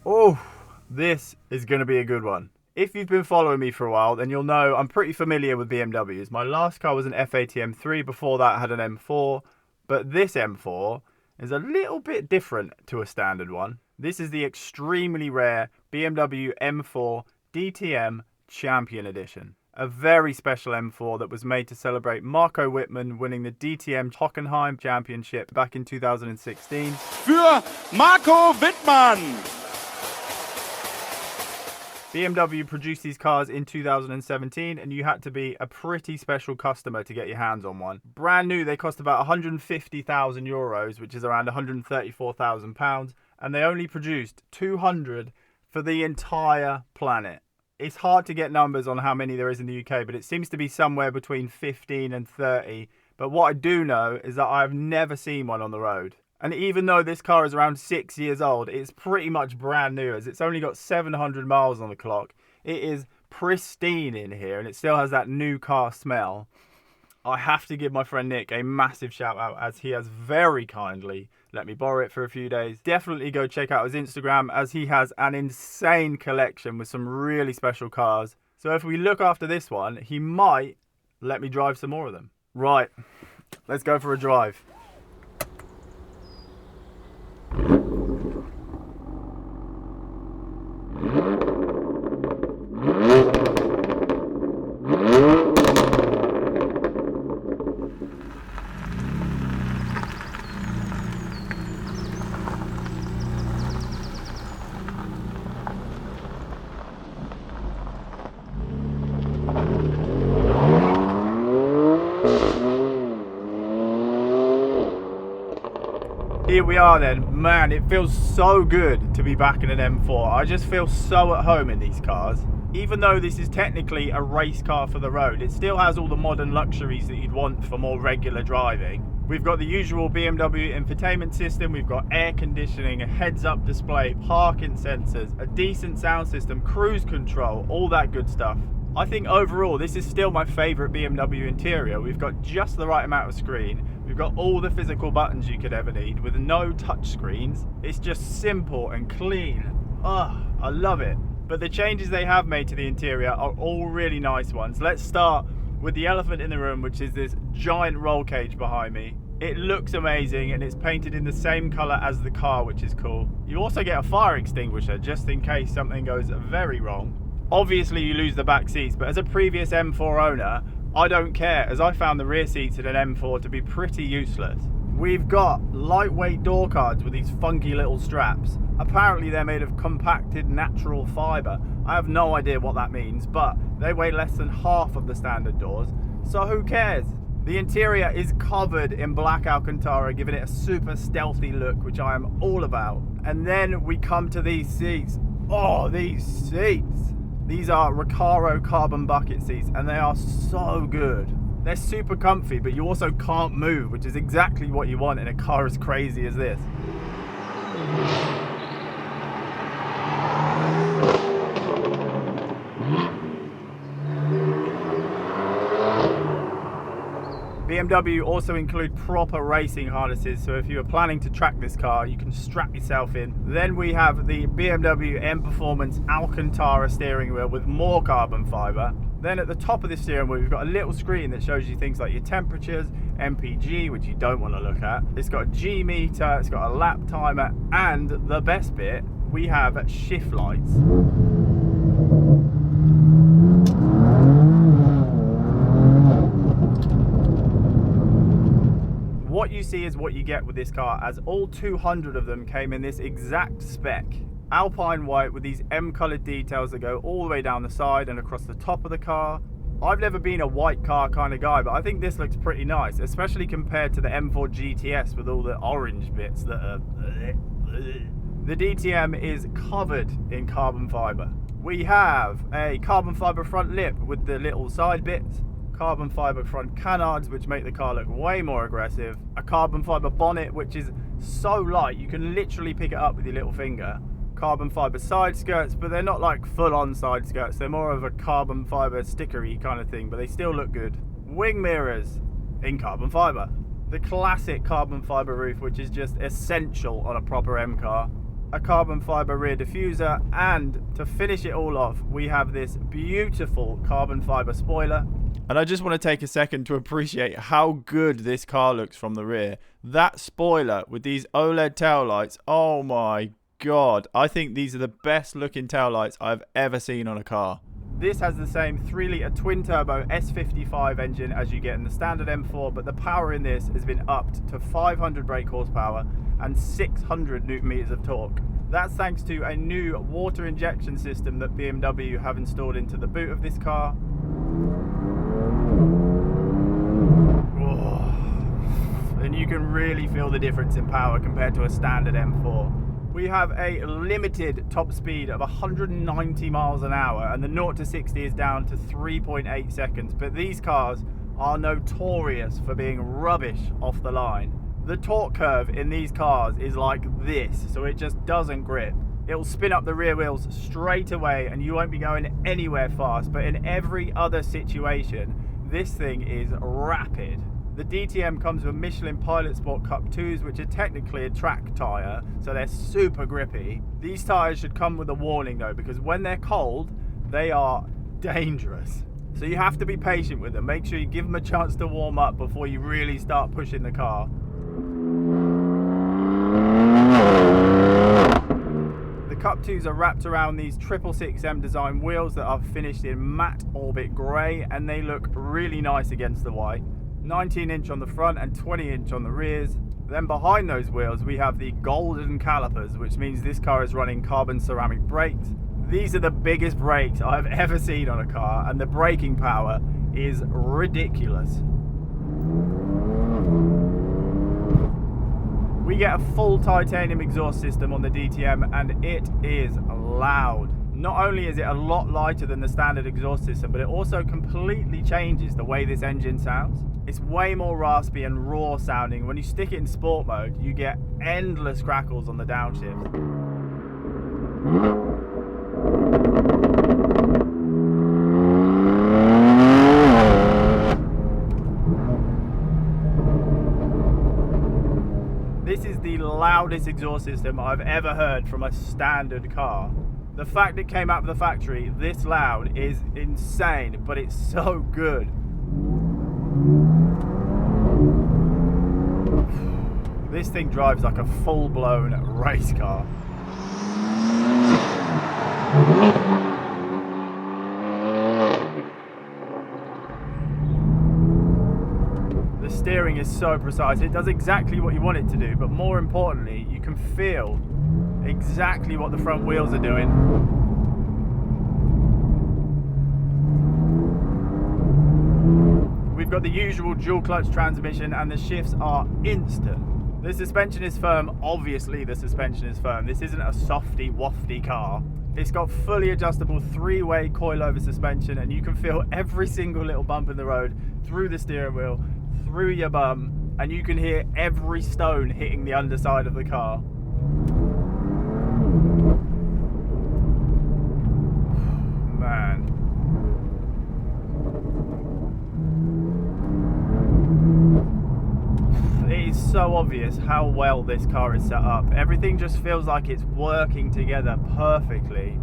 Oh, this is going to be a good one. If you've been following me for a while, then you'll know I'm pretty familiar with BMWs. My last car was an F80 M3. Before that, I had an M4. But this M4 is a little bit different to a standard one. This is the extremely rare BMW M4 DTM Champion Edition. A very special M4 that was made to celebrate Marco Wittmann winning the DTM Hockenheim Championship back in 2016. Für Marco Wittmann! BMW produced these cars in 2017 and you had to be a pretty special customer to get your hands on one. Brand new, they cost about 150,000 euros, which is around 134,000 pounds, and they only produced 200 for the entire planet. It's hard to get numbers on how many there is in the UK, but it seems to be somewhere between 15 and 30. But what I do know is that I've never seen one on the road. And even though this car is around 6 years old, it's pretty much brand new as it's only got 700 miles on the clock. It is pristine in here and it still has that new car smell. I have to give my friend Nick a massive shout out as he has very kindly let me borrow it for a few days. Definitely go check out his Instagram as he has an insane collection with some really special cars. So if we look after this one, he might let me drive some more of them. Right, let's go for a drive. Here we are then. Man, it feels so good to be back in an M4. I just feel so at home in these cars. Even though this is technically a race car for the road, it still has all the modern luxuries that you'd want for more regular driving. We've got the usual BMW infotainment system, we've got air conditioning, a heads-up display, parking sensors, a decent sound system, cruise control, all that good stuff. I think overall this is still my favourite BMW interior. We've got just the right amount of screen. We've got all the physical buttons you could ever need with no touch screens. It's just simple and clean. I love it. But the changes they have made to the interior are all really nice ones. Let's start with the elephant in the room, which is this giant roll cage behind me. It looks amazing and it's painted in the same colour as the car, which is cool. You also get a fire extinguisher just in case something goes very wrong. Obviously you lose the back seats, but as a previous M4 owner, I don't care as I found the rear seats in an M4 to be pretty useless. We've got lightweight door cards with these funky little straps. Apparently they're made of compacted natural fibre. I have no idea what that means, but they weigh less than half of the standard doors, so who cares? The interior is covered in black Alcantara, giving it a super stealthy look, which I am all about. And then we come to these seats. Oh, these seats! These are Recaro carbon bucket seats and they are so good. They're super comfy, but you also can't move, which is exactly what you want in a car as crazy as this. BMW also include proper racing harnesses, so if you are planning to track this car, you can strap yourself in. Then we have the BMW M Performance Alcantara steering wheel with more carbon fibre. Then at the top of the steering wheel, we've got a little screen that shows you things like your temperatures, MPG, which you don't want to look at. It's got a G meter, it's got a lap timer, and the best bit, we have shift lights. What you see is what you get with this car, as all 200 of them came in this exact spec. Alpine white with these M-coloured details that go all the way down the side and across the top of the car. I've never been a white car kind of guy, but I think this looks pretty nice, especially compared to the M4 GTS with all the orange bits that are... The DTM is covered in carbon fibre. We have a carbon fibre front lip with the little side bits, carbon fibre front canards which make the car look way more aggressive, a carbon fibre bonnet which is so light you can literally pick it up with your little finger, carbon fibre side skirts, but they're not like full-on side skirts, they're more of a carbon fibre stickery kind of thing, but they still look good. Wing mirrors in carbon fibre. The classic carbon fibre roof, which is just essential on a proper M car. a carbon fiber rear diffuser, and to finish it all off, we have this beautiful carbon fiber spoiler. And I just want to take a second to appreciate how good this car looks from the rear. That spoiler with these OLED taillights, oh my god, I think these are the best looking taillights I've ever seen on a car. This has the same 3-litre twin-turbo S55 engine as you get in the standard M4, but the power in this has been upped to 500 brake horsepower and 600 newton meters of torque. That's thanks to a new water injection system that BMW have installed into the boot of this car. Oh. And you can really feel the difference in power compared to a standard M4. We have a limited top speed of 190 miles an hour, and the 0 to 60 is down to 3.8 seconds, but these cars are notorious for being rubbish off the line. The torque curve in these cars is like this, so it just doesn't grip. It'll spin up the rear wheels straight away and you won't be going anywhere fast, but in every other situation, this thing is rapid. The DTM comes with Michelin Pilot Sport Cup 2s, which are technically a track tyre, so they're super grippy. These tyres should come with a warning though, because when they're cold, they are dangerous. So you have to be patient with them. Make sure you give them a chance to warm up before you really start pushing the car. The Cup 2s are wrapped around these 666M design wheels that are finished in matte orbit grey, and they look really nice against the white. 19-inch on the front and 20-inch on the rears. Then behind those wheels we have the golden calipers, which means this car is running carbon ceramic brakes. These are the biggest brakes I've ever seen on a car, and the braking power is ridiculous. We get a full titanium exhaust system on the DTM, and it is loud. Not only is it a lot lighter than the standard exhaust system, but it also completely changes the way this engine sounds. It's way more raspy and raw sounding. When you stick it in sport mode, you get endless crackles on the downshift. This is the loudest exhaust system I've ever heard from a standard car. The fact it came out of the factory this loud is insane, but it's so good. This thing drives like a full-blown race car. The steering is so precise. It does exactly what you want it to do, but more importantly, you can feel exactly what the front wheels are doing. We've got the usual dual clutch transmission, and the shifts are instant. The suspension is firm. Obviously the suspension is firm. This isn't a softy wafty car. It's got fully adjustable 3-way coilover suspension, and you can feel every single little bump in the road through the steering wheel, through your bum, and you can hear every stone hitting the underside of the car. Man. It is so obvious how well this car is set up. Everything just feels like it's working together perfectly.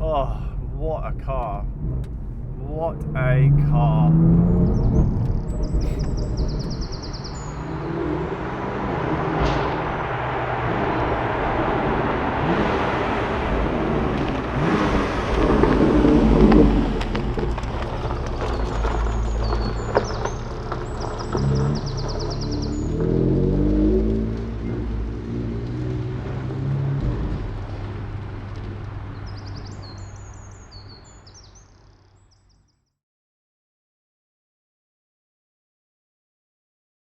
Oh, what a car. What a car.